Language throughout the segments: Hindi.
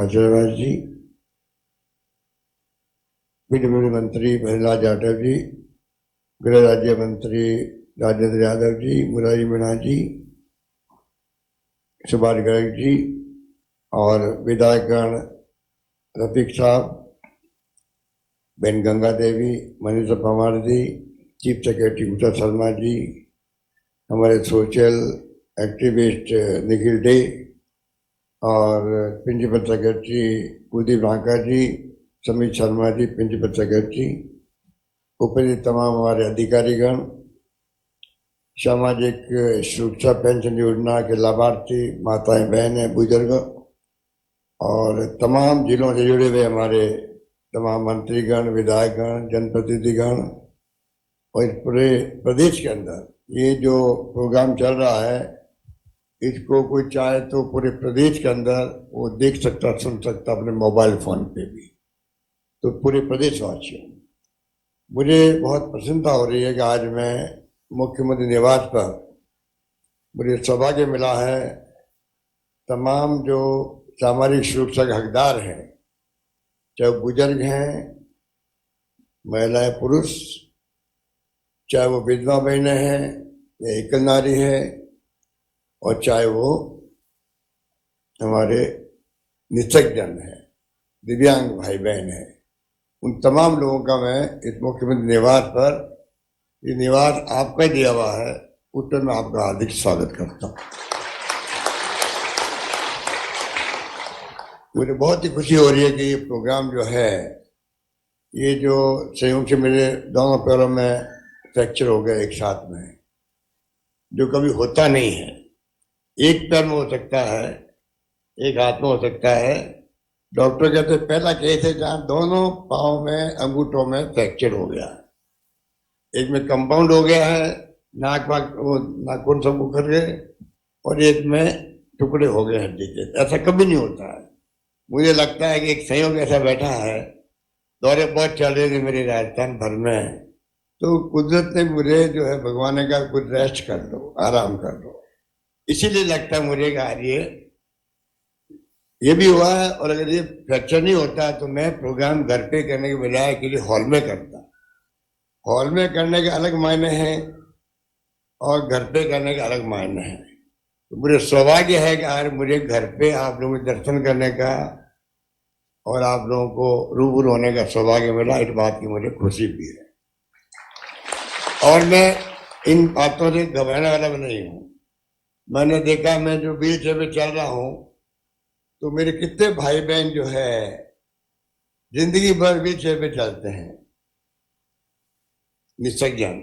अजयवाल जी, पीडब्ल्यूडी मंत्री प्रहलाद यादव जी, गृह राज्य मंत्री राजेंद्र यादव जी, मुरारी मीणा जी, सुभाष गर्ग जी और विधायकगण रफीक साहब, Ben Ganga Devi, Manisha Pawar ji, chief secretary Usha Sharma ji, हमारे सोशल एक्टिविस्ट निखिल डे और प्रिंसिपल सेक्रेटरी कुलदीप भांका जी, समीत शर्मा जी प्रिंसिपल सेक्रेटरी, उपस्थित तमाम हमारे अधिकारीगण, सामाजिक सुरक्षा पेंशन योजना के लाभार्थी माताएं बहनें बुजुर्ग और तमाम जिलों से जुड़े हुए हमारे तमाम मंत्रीगण, विधायकगण, जनप्रतिनिधिगण और इस पूरे प्रदेश के अंदर ये जो प्रोग्राम चल रहा है, इसको कोई चाहे तो पूरे प्रदेश के अंदर वो देख सकता, सुन सकता अपने मोबाइल फोन पे भी। तो पूरे प्रदेशवासियों, मुझे बहुत प्रसन्नता हो रही है कि आज मैं मुख्यमंत्री निवास पर मुझे सौभाग्य मिला है तमाम जो सामाजिक सुरक्षा के हकदार हैं, चाहे बुजुर्ग हैं, महिलाएं, पुरुष, चाहे वो विधवा बहनें हैं या एकल नारी है, और चाहे वो हमारे निःशक्तजन है, दिव्यांग भाई बहन है, उन तमाम लोगों का मैं इस मुख्यमंत्री निवास पर, ये निवास आपका दिया हुआ है, उस पर मैं आपका हार्दिक स्वागत करता हूँ। मुझे बहुत ही खुशी हो रही है कि ये प्रोग्राम जो है, ये जो संयोग से मेरे दोनों पैरों में फ्रैक्चर हो गया एक साथ में, जो कभी होता नहीं है, एक पैर में हो सकता है, एक हाथ में हो सकता है। डॉक्टर कहते पहला केस है जहाँ दोनों पाँव में अंगूठों में फ्रैक्चर हो गया, एक में कंपाउंड हो गया है, नाखून सब उखड़ गए, और एक में टुकड़े हो गए हड्डी के। ऐसा कभी नहीं होता है। मुझे लगता है कि एक संयोग ऐसा बैठा है, दौरे बहुत चल रहे थे मेरे राजस्थान भर में, तो कुदरत ने मुझे जो है भगवान ने कहा कुछ रेस्ट कर लो, आराम कर लो, इसीलिए लगता है मुझे कि ये भी हुआ है। और अगर ये फ्रैक्चर नहीं होता तो मैं प्रोग्राम घर पे करने के बजाय के लिए हॉल में करता। हॉल में करने के अलग मायने हैं और घर पे करने के अलग मायने हैं। तो मुझे सौभाग्य है कि आज मुझे घर पे आप लोगों के दर्शन करने का और आप लोगों को रूबरू होने का सौभाग्य मिला, इस बात की मुझे खुशी भी है। और मैं इन बातों से घबराने वाला भी नहीं हूँ। मैंने देखा, मैं जो व्हील चेयर पे चल रहा हूँ, तो मेरे कितने भाई बहन जो है जिंदगी भर व्हील चेयर पे चलते हैं, निःशक्तजन,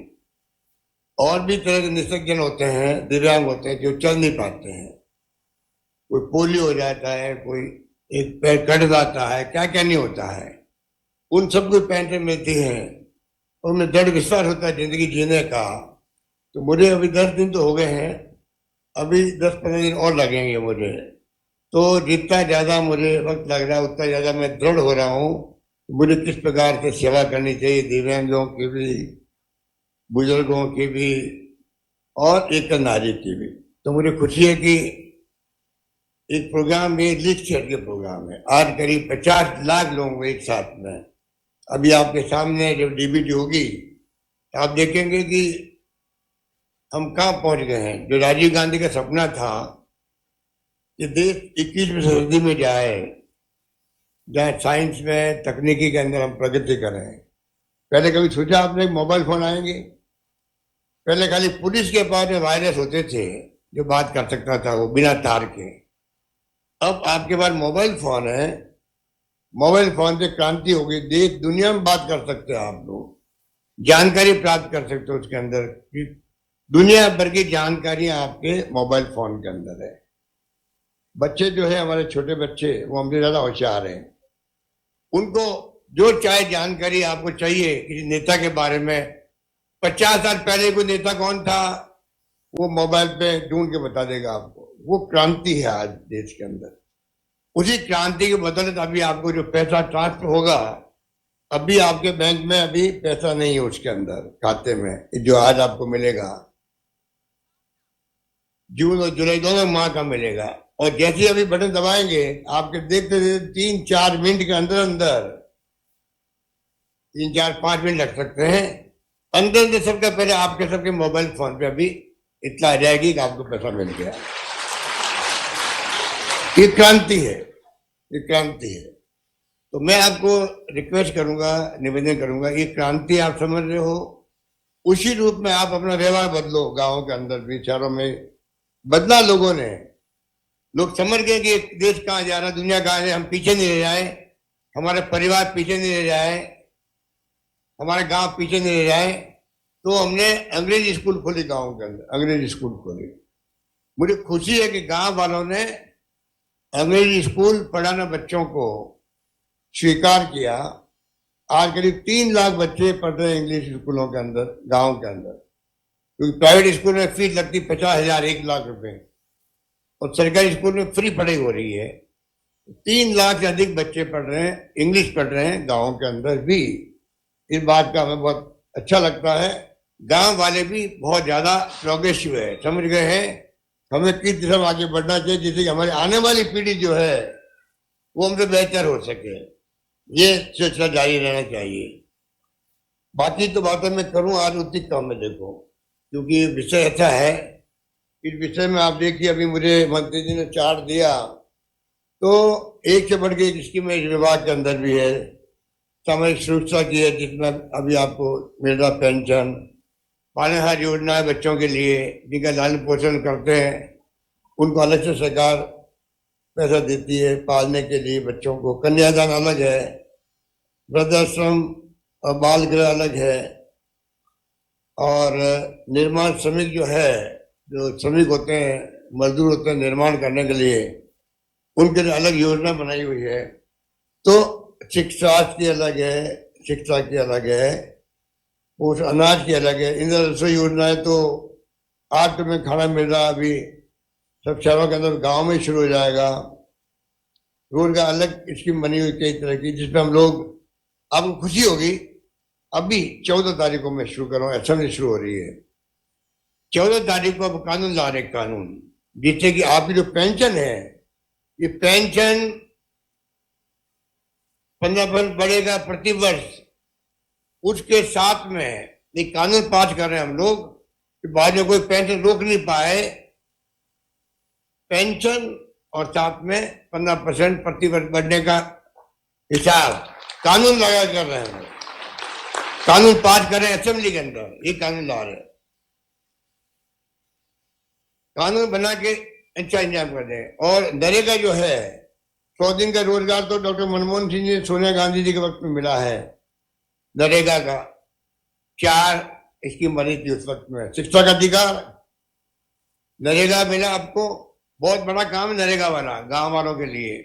और भी तरह के निःशक्तजन होते हैं, दिव्यांग होते हैं जो चल नहीं पाते हैं, कोई पोलियो हो जाता है, कोई एक पैर कट जाता है, क्या क्या नहीं होता है, उन सबको पेंशन मिलती है, उनमें दृढ़ विश्वास होता है जिंदगी जीने का। तो मुझे अभी 10 दिन तो हो गए हैं, अभी 10-15 दिन और लगेंगे मुझे। तो जितना ज़्यादा मुझे वक्त लग रहा है उतना ज़्यादा मैं दृढ़ हो रहा हूँ मुझे किस प्रकार से सेवा करनी चाहिए, दिव्यांगों की भी, बुजुर्गों की भी और एक नारी की भी। तो मुझे खुशी है कि एक प्रोग्राम ये लिस्ट के प्रोग्राम है, आज करीब 50 लाख लोग एक साथ में। अभी आपके सामने जब डीबीटी होगी तो आप देखेंगे कि हम कहाँ पहुंच गए हैं। जो राजीव गांधी का सपना था कि देश 21वीं सदी में जाए, जहाँ साइंस में, तकनीकी के अंदर हम प्रगति करें। पहले कभी सोचा आपने मोबाइल फोन आएंगे? पहले खाली पुलिस के पास में वायरस होते थे जो बात कर सकता था वो बिना तार के। अब आपके पास मोबाइल फोन है, मोबाइल फोन से क्रांति हो गई, देश दुनिया में बात कर सकते हो आप लोग, जानकारी प्राप्त कर सकते हो उसके अंदर, दुनिया भर की जानकारियां आपके मोबाइल फोन के अंदर है। बच्चे जो है हमारे छोटे बच्चे, वो हमसे ज्यादा होशियार हैं, उनको जो चाहे जानकारी आपको चाहिए किसी नेता के बारे में, 50 साल पहले कोई नेता कौन था वो मोबाइल पे ढूंढ के बता देगा आपको। वो क्रांति है आज देश के अंदर। उसी क्रांति के बदौलत अभी आपको जो पैसा ट्रांसफर होगा, अभी आपके बैंक में अभी पैसा नहीं है उसके अंदर खाते में, जो आज आपको मिलेगा, जून और जुलाई दोनों माह का मिलेगा। और जैसे ही अभी बटन दबाएंगे आपके देखते देखते 3-4 मिनट के अंदर अंदर 3-4-5 मिनट लग सकते हैं, अंदर अंदर सबका पहले आपके सबके मोबाइल फोन पे अभी इतना आ जाएगी कि आपको पैसा मिल गया। ये क्रांति है, ये क्रांति है। तो मैं आपको रिक्वेस्ट करूंगा, निवेदन करूंगा, ये क्रांति आप समझ रहे हो, उसी रूप में आप अपना व्यवहार बदलो। गांवों के अंदर भी, शहरों में बदला लोगों ने। लोग समझ गए कि देश कहाँ जा रहा है, दुनिया कहाँ है, हम पीछे नहीं रह जाए, हमारे परिवार पीछे नहीं रह जाए, हमारे गांव पीछे नहीं रह जाए। तो हमने अंग्रेजी स्कूल खोली गांव के अंदर, अंग्रेजी स्कूल खोली। मुझे खुशी है कि गांव वालों ने अंग्रेजी स्कूल पढ़ाना बच्चों को स्वीकार किया। आज करीब 3 लाख बच्चे पढ़ रहे हैं इंग्लिश स्कूलों के अंदर, गांव के अंदर। क्योंकि प्राइवेट स्कूल में फीस लगती 50,000, 1 लाख रुपए, और सरकारी स्कूल में फ्री पढ़ाई हो रही है। 3 लाख से अधिक बच्चे पढ़ रहे हैं, इंग्लिश पढ़ रहे हैं गाँव के अंदर भी। इस बात का हमें बहुत अच्छा लगता है। गांव वाले भी बहुत ज्यादा प्रोग्रेसिव है, समझ गए हैं हमें किस दिशा में आगे बढ़ना चाहिए, जिससे कि हमारी आने वाली पीढ़ी जो है वो हमसे बेहतर हो सके। ये सिलसिला जारी रहना चाहिए। बाकी तो बातें मैं करूं, आज उतनी कम में देखो, क्योंकि विषय ऐसा है। इस विषय में आप देखिए, अभी मुझे मंत्री जी ने चार्ट दिया, तो एक से बढ़ के एक स्कीम इस विभाग के अंदर भी है। सामाजिक सुरक्षा की है, जिसमें अभी आपको मिल रहा पेंशन, पालनहार योजना है बच्चों के लिए, जिनका लालन पोषण करते हैं उनको अलग से सरकार पैसा देती है पालने के लिए बच्चों को। कन्यादान अलग है, वृद्धाश्रम और बाल गृह अलग है, और निर्माण श्रमिक जो है, जो श्रमिक होते हैं, मजदूर होते हैं निर्माण करने के लिए, उनके लिए अलग योजना बनाई हुई है। तो शिक्षा की अलग है, शिक्षा की अलग है, उस अनाज की अलग है। इन रसोई योजनाएं तो आज तुम्हें खाना मिल रहा, अभी सब शहरों के अंदर, गांव में शुरू हो जाएगा। रोजगार अलग स्कीम बनी हुई कई तरह की, जिसमें हम लोग, आपको खुशी होगी, अभी 14 तारीख को मैं शुरू कर रहा हूँ, असेंबली शुरू हो रही है। 14 तारीख को अब कानून ला रहे, कानून जिससे कि आपकी जो पेंशन है, ये पेंशन 15% बढ़ेगा प्रति वर्ष। उसके साथ में एक कानून पास कर रहे हैं हम लोग कि बाद में कोई पेंशन रोक नहीं पाए, पेंशन और साथ में 15% प्रति वर्ष बढ़ने का हिसाब कानून लगा कर रहे हैं। कानून पास कर रहे हैं असेंबली के अंदर, ये कानून ला रहे हैं। कानून बना के अच्छा इंतजाम कर दें। और नरेगा जो है 100 दिन का रोजगार, तो डॉक्टर मनमोहन सिंह जी, सोनिया गांधी जी के वक्त में मिला है। नरेगा का 4 स्कीम बनी थी उस वक्त में। शिक्षा का अधिकार, नरेगा मिला आपको, बहुत बड़ा काम है नरेगा वाला गांव वालों के लिए।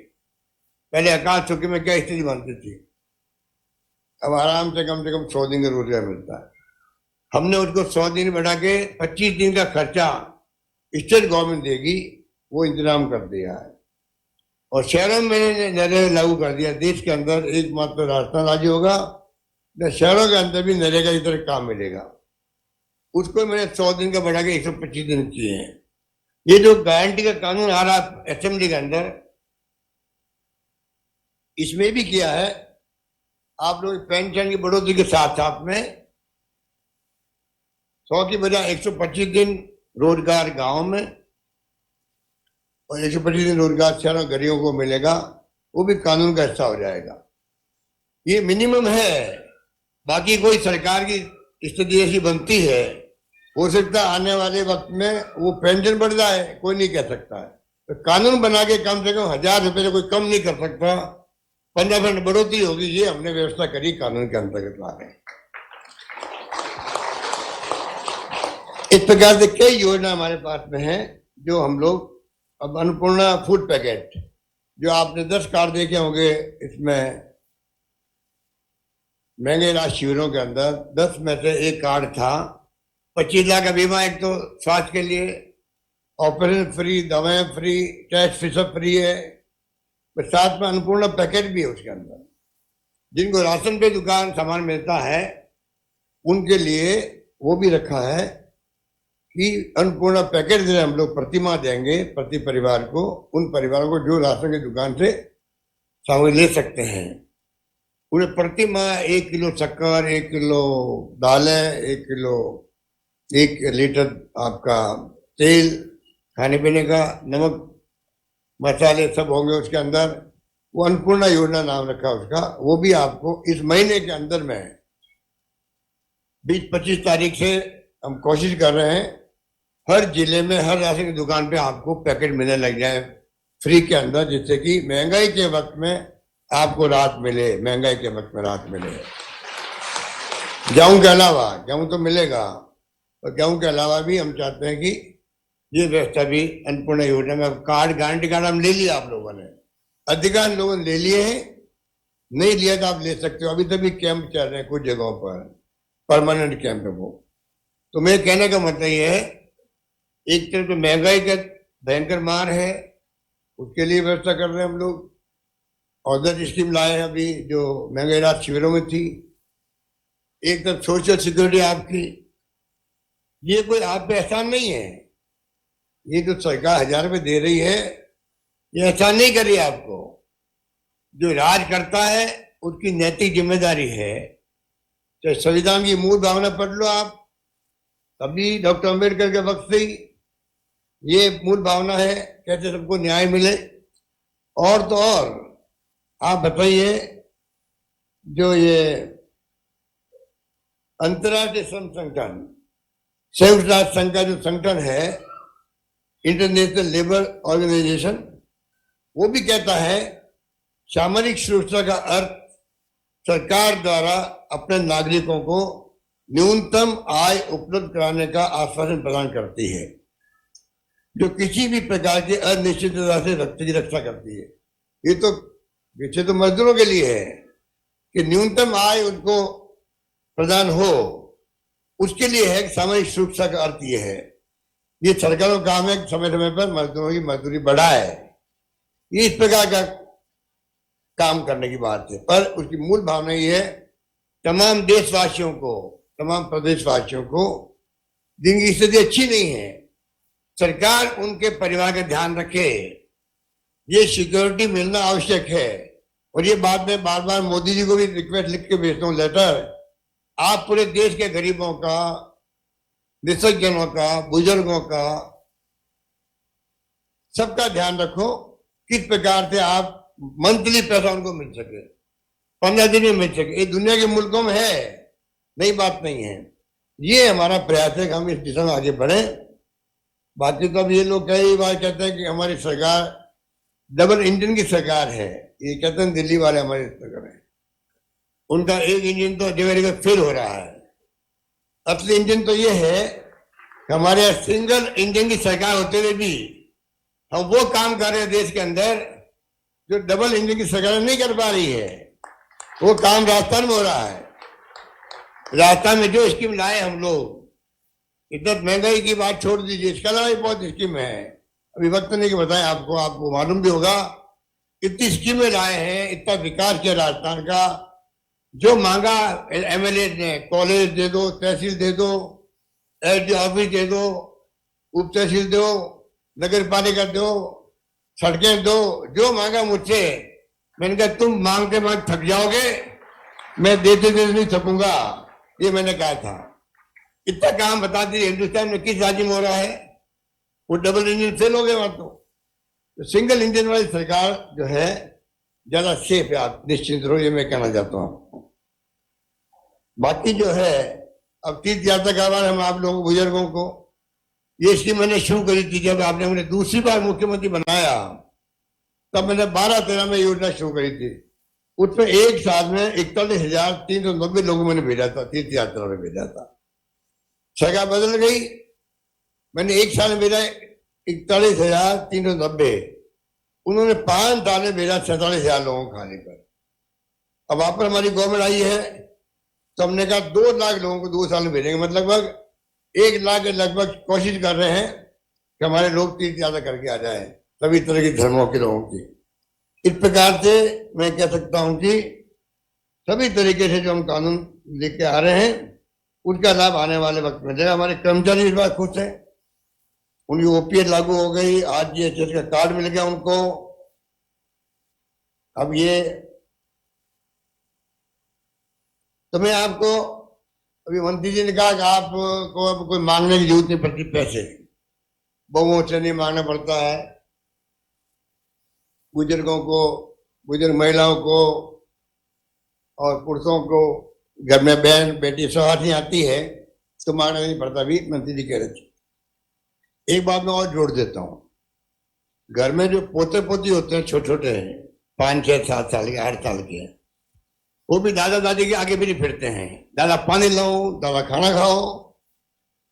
पहले अकाल चौकी में क्या स्थिति बनती थी, अब आराम से कम 100 दिन का रोजगार मिलता है। हमने उसको 100 दिन बढ़ा के 25 दिन का खर्चा स्टेट गवर्नमेंट देगी, वो इंतजाम कर दिया है। और शहरों में नरेगा लागू कर दिया। देश के अंदर एकमात्र राजस्थान राज्य होगा शहरों के अंदर भी नरेगा की तरह काम मिलेगा। उसको मैंने 100 दिन का बढ़ा के 125 दिन किए हैं। ये जो गारंटी का कानून आ रहा असेंबली के अंदर, इसमें भी किया है आप लोग पेंशन की बढ़ोतरी के साथ साथ में 100 की बजाय 125 दिन रोजगार गांव में और 125 दिन रोजगार शहरों गरीबों को मिलेगा, वो भी कानून का हिस्सा हो जाएगा। ये मिनिमम है। बाकी कोई सरकार की स्थिति ऐसी बनती है, हो सकता है आने वाले वक्त में वो पेंशन बढ़ जाए, कोई नहीं कह सकता है। तो कानून बना के कम से कम 1000 रुपए से कोई कम नहीं कर सकता, 15% बढ़ोतरी होगी। ये हमने व्यवस्था करी कानून के अंतर्गत ला रहे हैं। इस प्रकार से कई योजना हमारे पास में है जो हम लोग, अब अन्नपूर्णा फूड पैकेट जो आपने 10 कार्ड देखे होंगे, इसमें महंगे इलाज शिविरों के अंदर 10 में से एक कार्ड था 25 लाख का बीमा। एक तो स्वास्थ्य के लिए ऑपरेशन फ्री, दवाएं फ्री, टेस्ट फीस फ्री है, साथ में अन्नपूर्णा पैकेट भी है उसके अंदर। जिनको राशन पे दुकान सामान मिलता है उनके लिए वो भी रखा है। कि अन्नपूर्णा पैकेज दे हम लोग प्रतिमाह देंगे प्रति परिवार को, उन परिवारों को जो राशन की दुकान से सामग्री ले सकते हैं उन्हें प्रति माह 1 किलो शक्कर, 1 किलो दालें, 1 लीटर आपका तेल, खाने पीने का नमक मसाले सब होंगे उसके अंदर। वो अन्नपूर्णा योजना नाम रखा उसका, वो भी आपको इस महीने के अंदर में 20-25 तारीख से हम कोशिश कर रहे हैं हर जिले में हर राशन की दुकान पे आपको पैकेट मिलने लग जाए फ्री के अंदर, जिससे कि महंगाई के वक्त में आपको राहत मिले, महंगाई के वक्त में राहत मिले। गेहूं के अलावा, गेहूं तो मिलेगा, और गेहूं के अलावा भी हम चाहते हैं कि ये व्यवस्था भी अन्नपूर्णा योजना में कार्ड, गारंटी कार्ड हम ले लिया आप लोगों ने, अधिकांश लोगों ने ले लिए हैं, नहीं लिया तो आप ले सकते हो। अभी तक भी कैंप चल रहे हैं कुछ जगहों पर, परमानेंट कैंप है वो। तो मेरे कहने का मतलब ये है, एक तरफ तो महंगाई का भयंकर मार है, उसके लिए व्यवस्था कर रहे हैं हम लोग। औसत स्कीम लाए हैं अभी जो महंगाई राहत शिविरों में थी। एक तरफ सोशल सिक्योरिटी आपकी, ये कोई आप पे एहसान नहीं है, ये जो सरकार 1000 रुपये दे रही है ये एहसान नहीं कर रही है आपको। जो राज करता है उसकी नैतिक जिम्मेदारी है। तो संविधान की मूल भावना पढ़ लो आप, अभी डॉक्टर अम्बेडकर के वक्त से ही ये मूल भावना है, कैसे सबको न्याय मिले। और तो और आप बताइए, जो ये अंतर्राष्ट्रीय श्रम संगठन, संयुक्त राष्ट्र संघ का जो संगठन है, इंटरनेशनल लेबर ऑर्गेनाइजेशन, वो भी कहता है सामरिक सुरक्षा का अर्थ सरकार द्वारा अपने नागरिकों को न्यूनतम आय उपलब्ध कराने का आश्वासन प्रदान करती है, जो किसी भी प्रकार की अनिश्चितता से रक्त की रक्षा करती है। ये तो पीछे तो मजदूरों के लिए है कि न्यूनतम आय उनको प्रदान हो, उसके लिए है। सामूहिक सुरक्षा का अर्थ ये है, ये सरकारों का काम है समय समय पर मजदूरों की मजदूरी बढ़ाए, ये इस प्रकार का काम करने की बात है। पर उसकी मूल भावना ये है, तमाम देशवासियों को, तमाम प्रदेशवासियों को जिनकी स्थिति अच्छी नहीं है, सरकार उनके परिवार का ध्यान रखे, ये सिक्योरिटी मिलना आवश्यक है। और ये बात मैं बार बार मोदी जी को भी रिक्वेस्ट लिख के भेजता हूँ, लेटर, आप पूरे देश के गरीबों का, निसज्जनों का, बुजुर्गों का, सबका ध्यान रखो, किस प्रकार से आप मंथली पैसा उनको मिल सके, 15 दिन में मिल सके। ये दुनिया के मुल्कों में है, नई बात नहीं है। ये हमारा प्रयास है कि हम इस दिशा में आगे बढ़े। बाकी तो अब ये लोग कई बार कहते हैं कि हमारी सरकार डबल इंजन की सरकार है, ये कहते हैं दिल्ली वाले हमारे सरकार है, उनका एक इंजन तो जगह फेल हो रहा है। असली इंजन तो ये है कि हमारे सिंगल इंजन की सरकार होते हुए भी हम वो काम कर रहे हैं देश के अंदर जो डबल इंजन की सरकार नहीं कर पा रही है। वो काम राजस्थान में हो रहा है। राजस्थान में जो स्कीम लाए हम लोग, इधर महंगाई की बात छोड़ दीजिए, इसके अलावा भी बहुत स्कीम है, अभी वक्त नहीं कि बताएं आपको, आपको मालूम भी होगा। इतनी स्कीमें लाए हैं, इतना विकास किया राजस्थान का, जो मांगा एमएलए ने, कॉलेज दे दो, तहसील दे दो, एसडी ऑफिस दे दो, उप तहसील दो, नगर पालिका दो, सड़कें दो, जो मांगा मुझसे। मैंने कहा तुम मांगते मांग थक जाओगे, मैं देते देते नहीं थकूंगा, ये मैंने कहा था। इतना काम बता दीजिए हिंदुस्तान में किस राज्य में हो रहा है। वो डबल इंजन फेल हो गए वहां तो सिंगल इंजन वाली सरकार जो है ज्यादा सेफ है, आप निश्चिंत रहो, ये मैं कहना चाहता हूँ। बाकी जो है, अब तीर्थ यात्रा करवा हम आप लोगों बुजुर्गों को, ये स्कीम मैंने शुरू करी थी जब आपने मुझे दूसरी बार मुख्यमंत्री बनाया, तब मैंने 12-13 में योजना शुरू करी थी। उसमें एक साल में 41,390 लोगों मैंने भेजा था, तीर्थ यात्रा में भेजा था। सरकार बदल गई, मैंने एक साल में भेजा 41,390, उन्होंने 5 साल में भेजा 47,000 लोगों को खाने पर। अब वहां पर हमारी गवर्नमेंट आई है तो हमने कहा 2 लाख लोगों को 2 साल में भेजेंगे, मतलब लगभग 1 लाख के लगभग कोशिश कर रहे हैं कि हमारे लोग तीर्थ यात्रा करके आ जाए, सभी तरह के धर्मों के लोगों की। इस प्रकार से मैं कह सकता हूं कि सभी तरीके से जो हम कानून लेके आ रहे हैं उसका लाभ आने वाले वक्त में देगा। हमारे कर्मचारी इस बार खुश हैं, उनकी ओपीएस लागू हो गई, आज जीएचएस का कार्ड मिल गया उनको। अब ये तो मैं आपको, अभी मंत्री जी ने कहा कि आपको अब कोई मांगने की जरूरत नहीं पड़ती, पैसे बहुओं से नहीं मांगना पड़ता है। बुजुर्गों को, बुजुर्ग महिलाओं को और पुरुषों को घर में बहन बेटी सौहार्दी आती है तो मांगना नहीं पड़ता, भी मंत्री जी कह रहे थे। एक बात मैं और जोड़ देता हूँ, घर में जो पोते पोती होते हैं छोटे छोटे हैं, 5, 6, 7 साल के, 8 साल के, वो भी दादा दादी के आगे भी नहीं फिरते हैं। दादा पानी लाओ, दादा खाना खाओ,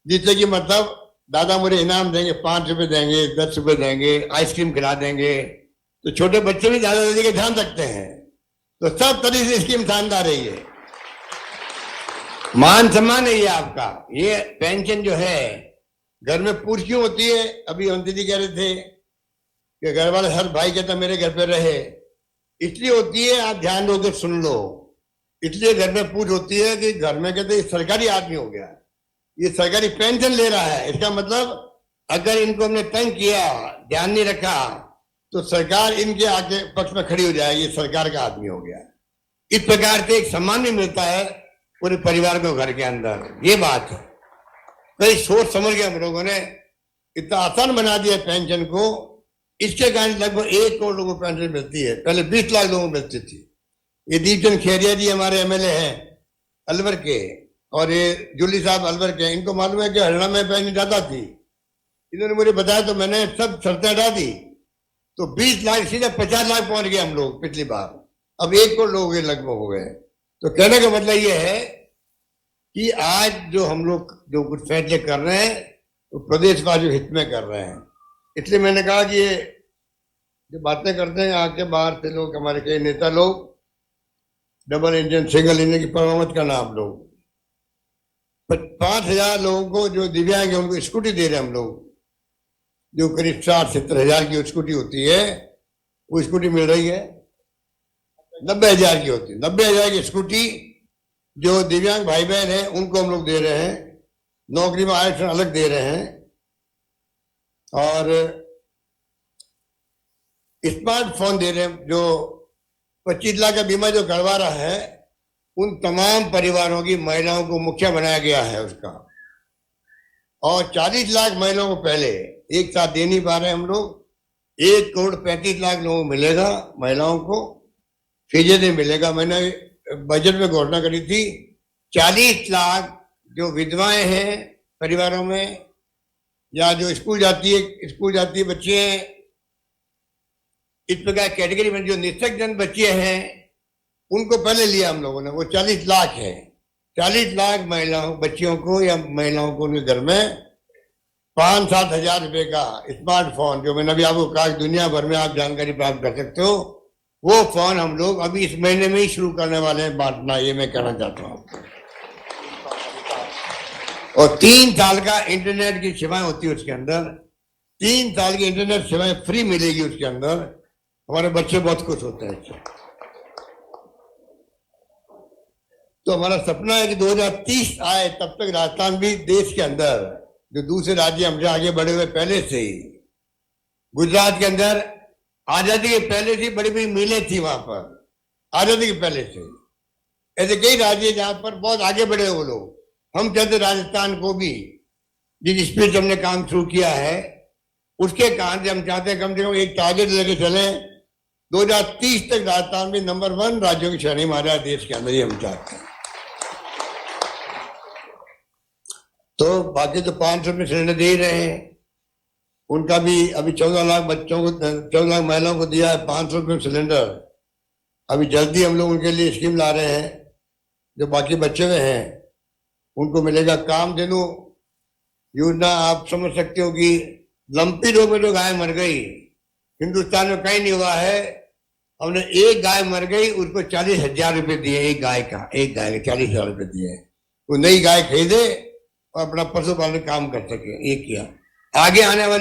जिससे कि मतलब दादा मुझे इनाम देंगे, 5 रुपए देंगे, 10 रुपए देंगे, आइसक्रीम खिला देंगे। तो छोटे बच्चे भी दादा दादी के ध्यान रखते हैं। तो सब तरह से स्कीम शानदार है, ये मान सम्मान है ये आपका। ये पेंशन जो है घर में पूछ क्यों होती है, अभी मंत्री जी कह रहे थे कि घर वाले हर भाई कहता मेरे घर पे रहे, इसलिए होती है, आप ध्यान दो के सुन लो। इसलिए घर में पूछ होती है कि घर में कहते सरकारी आदमी हो गया, ये सरकारी पेंशन ले रहा है, इसका मतलब अगर इनको हमने तंग किया, ध्यान नहीं रखा, तो सरकार इनके आगे पक्ष में खड़ी हो जाएगी, सरकार का आदमी हो गया। इस प्रकार से एक सम्मान भी मिलता है पूरे परिवार को घर के अंदर। ये बात है, कई सोच समझ के हम लोगों ने इतना आसान बना दिया पेंशन को। इसके कारण लगभग 1 करोड़ लोगों को पेंशन मिलती है, पहले 20 लाख लोगों को मिलती थी। ये दीपचंद खेरिया जी हमारे एमएलए हैं अलवर के, और ये जुल्ली साहब अलवर के, इनको मालूम है कि हरियाणा में पेंशन ज्यादा थी। इन्होंने मुझे बताया तो मैंने सब शर्तें हटा दी, तो 20 लाख सीधे 50 लाख पहुंच गए हम लोग पिछली बार। अब 1 करोड़ लोग लगभग हो गए। तो कहने का मतलब ये है कि आज जो हम लोग जो कुछ फैसले कर रहे हैं तो प्रदेशवासियों हित में कर रहे हैं। इसलिए मैंने कहा कि ये जो बातें करते हैं आके बाहर से लोग, हमारे कई नेता लोग, डबल इंजन सिंगल इंजन की परवाह मत करना आप लोग। 5,000 लोगों को जो दिव्यांग है उनको स्कूटी दे रहे हैं हम लोग, जो करीब 60-70 हजार की स्कूटी होती है, वो स्कूटी मिल रही है। 90,000 की होती है, 90,000 की स्कूटी जो दिव्यांग भाई बहन है उनको हम लोग दे रहे हैं। नौकरी में आरक्षण अलग दे रहे हैं, और स्मार्टफोन दे रहे हैं। जो 25 लाख का बीमा जो करवा रहा है उन तमाम परिवारों की महिलाओं को मुखिया बनाया गया है उसका, और 40 लाख महिलाओं को पहले एक साथ दे नहीं पा रहे हम लोग। 1 करोड़ 35 लाख लोगों को मिलेगा, महिलाओं को फीसदी मिलेगा। मैंने बजट में घोषणा करी थी 40 लाख जो विधवाएं हैं परिवारों में, या जो स्कूल जाती है बच्चे हैं, इस प्रकार कैटेगरी में जो निःशक्त बच्चे हैं उनको पहले लिया हम लोगों ने। वो 40 लाख है, 40 लाख महिलाओं बच्चियों को या महिलाओं को उनके घर में 5-7 हजार रुपए का स्मार्टफोन, जो मैंने अभी आपको कहा दुनिया भर में आप जानकारी प्राप्त कर सकते हो, वो फोन हम लोग अभी इस महीने में ही शुरू करने वाले हैं बांटना। ये मैं कहना चाहता हूँ। और 3 साल का इंटरनेट की सेवाएं होती है उसके अंदर, 3 साल की इंटरनेट सेवाएं फ्री मिलेगी उसके अंदर। हमारे बच्चे बहुत खुश होते हैं इससे। तो हमारा सपना है कि 2030 आए तब तक राजस्थान भी देश के अंदर, जो दूसरे राज्य हमसे आगे बढ़े हुए पहले से ही, गुजरात के अंदर आजादी के पहले से बड़ी बड़ी मिलें थी वहां पर, आजादी के पहले से। ऐसे कई राज्य जहां पर बहुत आगे बढ़े वो लोग। हम चाहते राजस्थान को भी, जिस स्पीड हमने काम शुरू किया है उसके कारण से हम चाहते हैं कम से कम एक टारगेट लेके चले, 2030 तक राजस्थान भी नंबर 1 राज्यों की श्रेणी में आ जाए देश के अंदर, ही हम चाहते हैं। तो बाकी तो 500 में सिलेंडर दे ही रहे हैं, उनका भी अभी 14 लाख बच्चों को, 14 लाख महिलाओं को दिया है 500 रुपये सिलेंडर। अभी जल्दी हम लोग उनके लिए स्कीम ला रहे हैं। जो बाकी बच्चे हुए हैं उनको मिलेगा कामधेनु योजना। आप समझ सकते हो कि लंपी रोग में जो गाय मर गई, हिंदुस्तान में कहीं नहीं हुआ है। हमने एक गाय मर गई उसको 40,000 रुपये दिए, एक गाय का 40,000 रुपये दिए। वो नई गाय खरीदे और अपना पशुपालन काम कर सके, ये किया। आगे आने वाले